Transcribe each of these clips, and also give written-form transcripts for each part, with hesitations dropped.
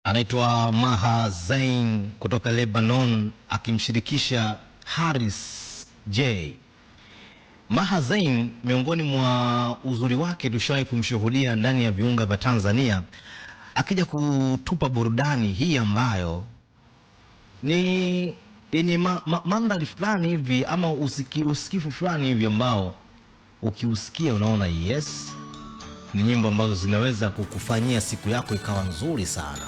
anaitwa Maher Zain kutoka Lebanon akimshirikisha Haris J. Maher Zain, miongoni mwa uzuri wake tushawahi kumshuhudia ndani ya viunga vya Tanzania akija kutupa burudani hii ambayo ni yenye mandhari fulani hivi ama usikifu fulani hivi ambao ukiusikia unaona yes, ni nyimbo ambazo zinaweza kukufanyia siku yako ikawa nzuri sana.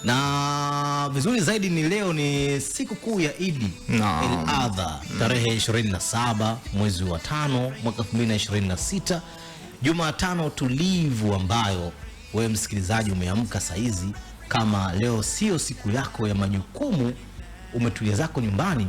Na vizuri zaidi ni leo ni siku kuu ya Idi el-Adha, tarehe 27 mwezi wa 5 mwaka 2026, Jumatano tulivu ambayo wewe msikilizaji umeamka saizi. Kama leo sio siku yako ya majukumu, umetulia zako nyumbani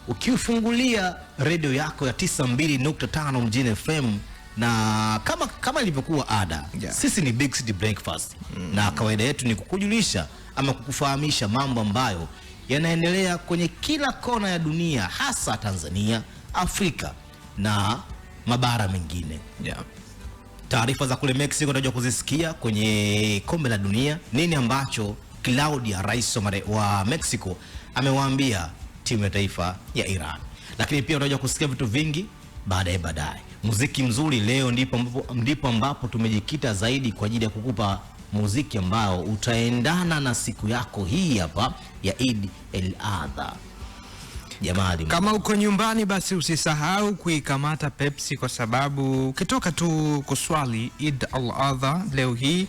ukiufungulia redio yako ya 92.5 Mjini FM, na kama ilivyokuwa ada, sisi ni Big City Breakfast, na kawaida yetu ni kukujulisha ama kukufahamisha mambo ambayo yanaendelea kwenye kila kona ya dunia, hasa Tanzania, Afrika na mabara mengine. Taarifa za kule Mexico tunajua kuzisikia kwenye kombe la dunia, nini ambacho Claudia, rais wa Mexico, amewaambia timu ya taifa ya Iran. Lakini pia tunajua kusikia vitu vingi baadaye. Muziki mzuri leo ndipo ambapo tumejikita zaidi kwa ajili ya kukupa muziki ambao utaendana na siku yako hii hapa ya Eid el-Adha. Jamani, kama uko nyumbani basi usisahau kuikamata Pepsi, kwa sababu ukitoka tu kuswali Eid al-Adha leo hii,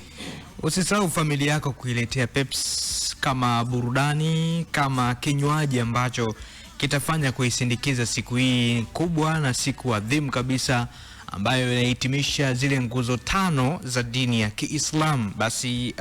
usisahau familia yako kuiletea Pepsi kama burudani, kama kinywaji ambacho kitafanya kuisindikiza siku hii kubwa na siku adhimu kabisa ambayo inahitimisha zile nguzo 5 za dini ya Kiislamu. Basi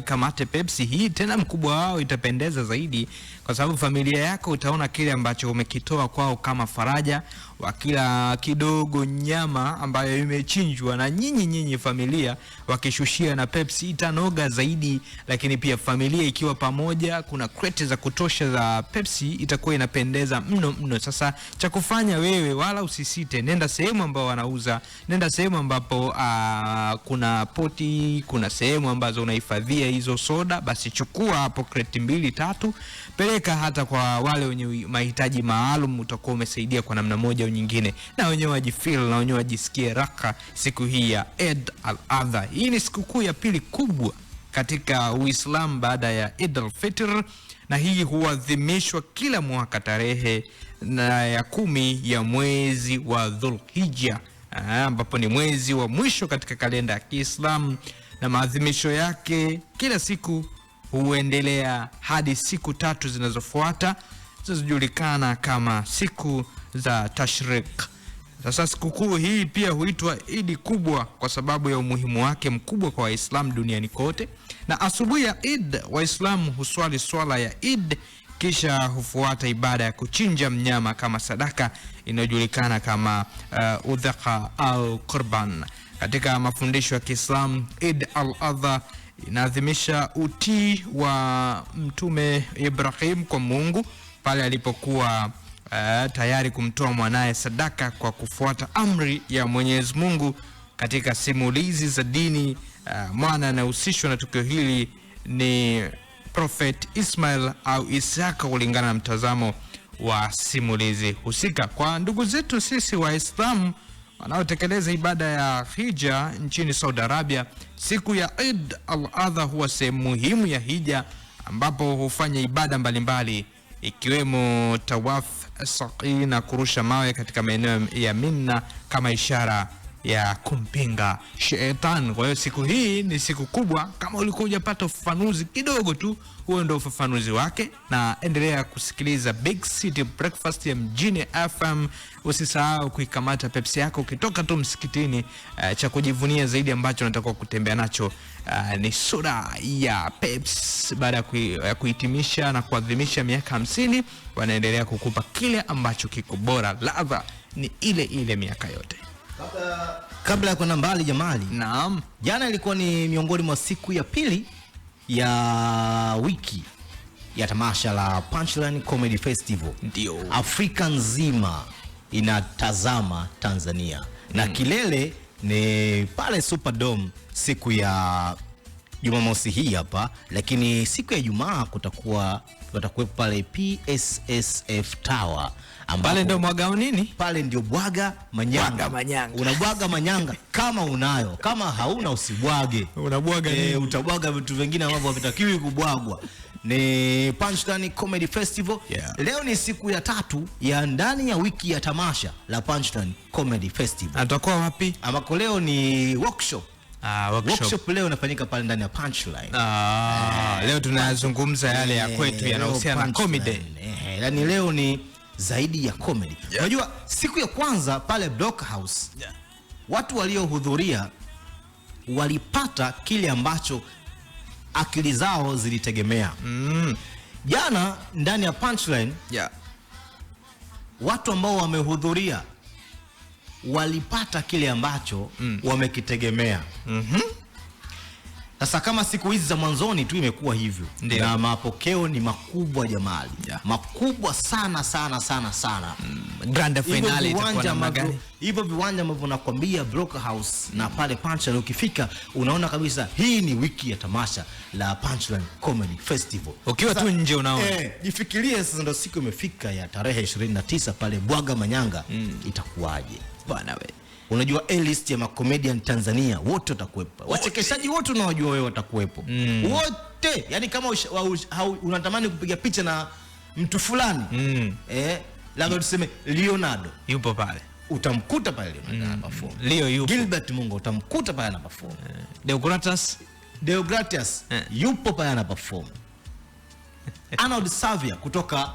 kamate Pepsi hii, tena mkubwa wao itapendeza zaidi, kwa sababu familia yako utaona kile ambacho umekitoa kwao kama faraja, wakila kidogo nyama ambayo imechinjwa na nyinyi familia wakishushia na Pepsi itanoga zaidi. Lakini pia familia ikiwa pamoja, kuna kreti za kutosha za Pepsi, itakuwa inapendeza mno. Sasa cha kufanya wewe, wala usisite, nenda sehemu ambao wanauza, nenda sehemu ambapo kuna poti, kuna sehemu ambazo unahifadhia hizo soda, basi chukua hapo kreti 2-3, peleka hata kwa wale wenye mahitaji maalum, utakuwa umesaidia kwa namna moja au nyingine, na wenyewe wajifeel na wenyewe wajisikie raka siku hii ya Eid al-Adha. Hii ni sikukuu ya pili kubwa katika Uislamu baada ya Eid al-Fitr, na hii huadhimishwa kila mwaka tarehe ya 10 ya mwezi wa Dhulhijja, ambapo ni mwezi wa mwisho katika kalenda ya Kiislamu, na maadhimisho yake kila siku huendelea hadi siku 3 zinazofuata zinazojulikana kama siku za Tashrik. Sasa sikukuu hii pia huitwa Idi kubwa kwa sababu ya umuhimu wake mkubwa kwa Waislamu duniani kote. Na asubuhi ya Eid, Waislamu huswali swala ya Eid, kisha hufuata ibada ya kuchinja mnyama kama sadaka inayojulikana kama udhaka au qurban. Katika mafundisho ya Kiislamu, Eid al-Adha inaadhimisha utii wa Mtume Ibrahim kwa Mungu pale alipokuwa tayari kumtoa mwanae sadaka kwa kufuata amri ya Mwenyezi Mungu. Katika simulizi za dini, mwana anahusishwa na tukio hili ni Prophet Ismail au Isaka kulingana na mtazamo wa simulizi husika. Kwa ndugu zetu sisi Waislamu wanaotekeleza ibada ya hija nchini Saudi Arabia, siku ya Eid al-Adha huwa sehemu muhimu ya hija, ambapo hufanya ibada mbalimbali ikiwemo tawaf saqi na kurusha mawe katika maeneo ya Mina kama ishara ya kumpinga shetani. Kwa hiyo siku hii ni siku kubwa. Kama ulikuwa hujapata ufafanuzi kidogo tu, huo ndio ufafanuzi wake, na endelea kusikiliza Big City Breakfast ya Mjini FM. Usisahau kuikamata Pepsi yako ukitoka tu msikitini. Cha kujivunia zaidi ambacho nataka kutembea nacho ni soda ya Pepsi. Baada ya kuhitimisha na kuadhimisha miaka 50, wanaendelea kukupa kile ambacho kiko bora, ladha ni ile miaka yote. Kabla ya kwenda mbali Jamali, naam, jana ilikuwa ni miongoni mwa siku ya pili ya wiki ya tamasha la Punchline Comedy Festival. Ndio Afrika nzima inatazama Tanzania, na kilele ni pale Superdome siku ya Jumamosi hii hapa, lakini siku ya Ijumaa watakuwepo pale PSSF Tower. Pale ndio mwaga nini? Pale ndio bwaga manyanga. Unabwaga manyanga kama unayo, kama hauna usibwage. Unabwaga nini? Utabwaga vitu vingine ambavyo havitakiwi kubwagwa. Ni Punchline Comedy Festival. Leo ni siku ya 3 ya ndani ya wiki ya tamasha la Punchline Comedy Festival. Atakuwa wapi? Ambako leo ni workshop. Workshop leo inafanyika pale ndani ya Punchline. Leo tunazungumza yale ya kwetu yanayohusiana na comedy. Yaani leo ni zaidi ya comedy. Unajua siku ya kwanza pale Block House, watu waliohudhuria walipata kile ambacho akili zao zilitegemea. Jana ndani ya Punchline, watu ambao wamehudhuria walipata kile ambacho wamekitegemea. Sasa kama siku hizi za mwanzoni tu imekuwa hivyo, na mapokeo ni makubwa jamali. Makubwa sana sana sana sana. Grand finale itakuwa namna gani? Hivyo viwanja ambavyo nakwambia Block House na pale Punchline, ukifika unaona kabisa hii ni wiki ya tamasha la Punchline Comedy Festival. Ukiwa tu nje unaona. Jifikirie sasa ndio siku imefika ya tarehe 29 pale Bwaga Manyanga. Itakuwaje? Bwana we. Unajua A-list ya comedian Tanzania wote watakuwepo. Wachekeshaji wote unawajua wewe watakuwepo. Wote. Yaani kama unatamani kupiga picha na mtu fulani, labda tuseme Leonardo yupo pale. Utamkuta pale Leonardo anaperform. Leo yupo. Gilbert Mungo utamkuta pale anaperform. Deogratias yupo pale anaperform. Arnold Savia kutoka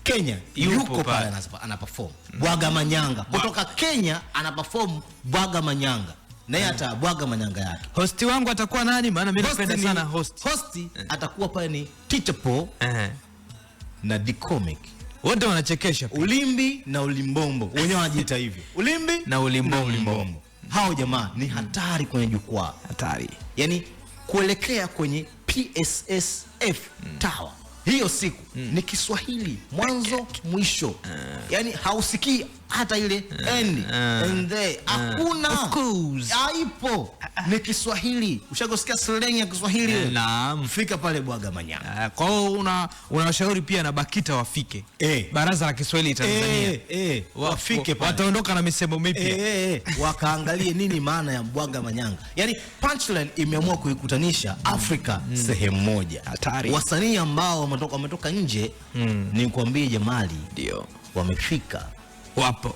Kenya yuko pale anaperform. Bwaga Manyanga kutoka Kenya anaperform Bwaga Manyanga. Na yeye atabwaga manyanga yake. Hosti wangu atakuwa nani? Maana mimi napenda sana host. Hosti atakuwa pale ni Teacher Paul na D-Comic. Wote wanachekesha. Ulimbi na Ulimbombo. Wenyewe wanajiita hivyo. Ulimbi na Ulimbombo. Hao jamaa ni hatari kwenye jukwaa. Hatari. Yaani kuelekea kwenye PSSF Tower. Hiyo siku ni Kiswahili mwanzo mwisho. Yaani hausikii hata ile and they hakuna. Haipo. Ni Kiswahili. Ushagosikia slang ya Kiswahili? Naam. Fika pale Bwaga Manyanga. Kwa hiyo unawashauri pia na BAKITA wafike. Baraza la Kiswahili Tanzania. Wafike pale. Wataondoka na misemo mipya. Wakaangalie nini maana ya Bwaga Manyanga. Yaani Punchline imeamua kuikutanisha Afrika sehemu moja. Hatari. Wasanii ambao wametoka nje, ni kuambie jamali, ndio wamefika. Wapo.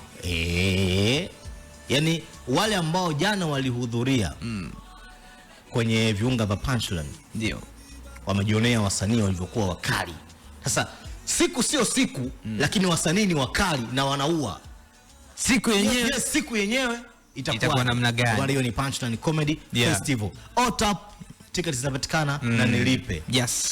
Yaani wale ambao jana walihudhuria kwenye viunga vya Punchline, ndio wamejionea wasanii walivyokuwa wakali. Sasa siku sio siku, lakini wasanii ni wakali na wanaua. Siku yenyewe itakuwa namna gani? Kwa hiyo ni Punchline Comedy Festival. OTAP tiketi zinapatikana na nilipe.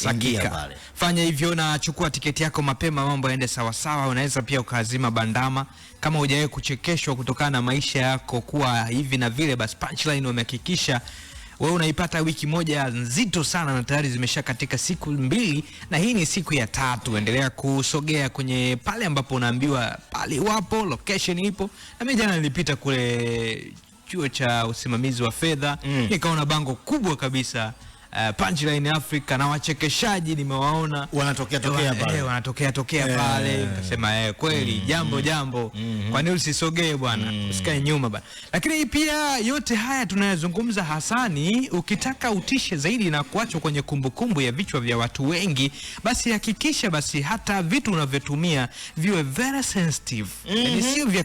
Hakika pale. Fanya hivyo na chukua tiketi yako mapema, mambo yaende sawa sawa. Unaweza pia ukazima bandama kama hujawahi kuchekeshwa kutokana na maisha yako kuwa hivi na vile, basi Punchline wamehakikisha wewe unaipata wiki moja nzito sana, na tayari zimesha katika siku 2 na hii ni siku ya 3. Endelea kusogea kwenye pale ambapo unaambiwa pale wapo, location ipo. Na mimi jana nilipita kule chuo cha usimamizi wa fedha, nikaona bango kubwa kabisa Punchline Africa, na wachekeshaji nimewaona wanatokea pale. Pale nikasema kweli jambo kwa nini usisogee bwana, usikae nyuma bwana. Lakini pia yote haya tunayozungumza Hasani, ukitaka utishe zaidi na kuachwa kwenye kumbukumbu ya vichwa vya watu wengi, basi hakikisha basi hata vitu unavyotumia viwe very sensitive. Yani sio vya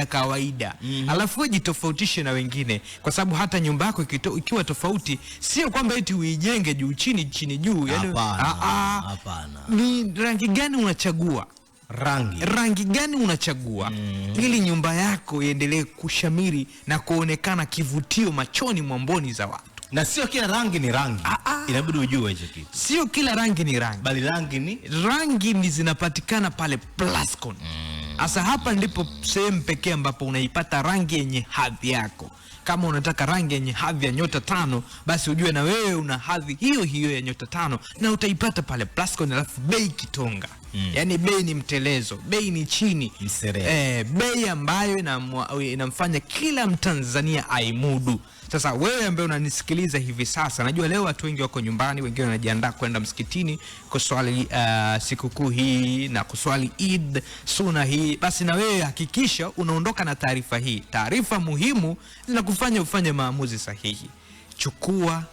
kawaida. Alafu jitofautishe na wengine, kwa sababu hata nyumba yako ikiwa tofauti, sio kwamba eti uijenge juu chini juu. Yani hapana. Ni rangi gani unachagua? Rangi gani unachagua ili nyumba yako iendelee kushamiri na kuonekana kivutio machoni mwa mboni za watu? Na sio kila rangi ni rangi. Inabidi ujue hicho kitu. Sio kila rangi ni rangi. Bali rangi ni zinapatikana pale Plascon. Asa hapa ndipo sehemu pekee ambapo unaipata rangi yenye hadhi yako. Kama unataka rangi yenye hadhi ya nyota 5, basi ujue na wewe una hadhi hiyo ya nyota 5, na utaipata pale Plascon. Alafu bei kitonga. Yani bei ni mtelezo, bei ni chini. Bei ambayo inamfanya kila Mtanzania aimudu. Sasa wewe ambaye unanisikiliza hivi sasa, najua leo watu wengi wako nyumbani, wengine wanajiandaa kwenda msikitini kuswali sikukuu hii na kuswali Eid Sunna hii. Basi na wewe hakikisha unaondoka na taarifa hii. Taarifa muhimu zinakufanya ufanye maamuzi sahihi. Chukua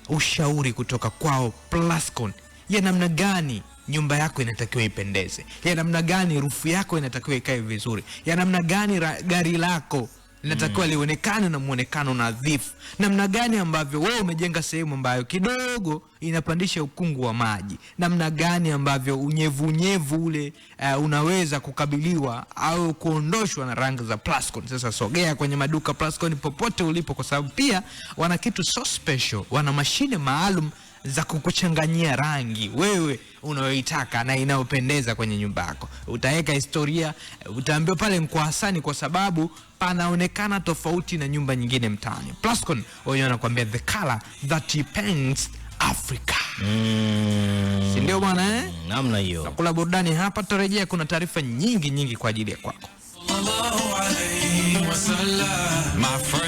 ushauri kutoka kwao Plascon ya namna gani nyumba yako inatakiwa ipendeze, ya namna gani rufu yako inatakiwa ikae vizuri, ya namna gani gari lako linatakiwa lionekane na muonekano nadhifu, namna gani ambavyo wewe umejenga sehemu ambayo kidogo inapandisha ukungu wa maji, namna gani ambavyo unyevu ule unaweza kukabiliwa au kuondoshwa na rangi za Plascon. Sasa sogea kwenye maduka Plascon popote ulipo, kwa sababu pia wana kitu so special, wana mashine maalum za kukuchanganyia rangi wewe unayoitaka na inayopendeza kwenye nyumba yako. Utaweka historia, utaambiwa pale Mkwasani kwa sababu panaonekana tofauti na nyumba nyingine mtaani. Plascon wao wanakuambia the color that paints Africa. Si ndio bwana eh? Namna hiyo. Nakula burudani hapa, tutarejea, kuna taarifa nyingi kwa ajili ya kwako. My first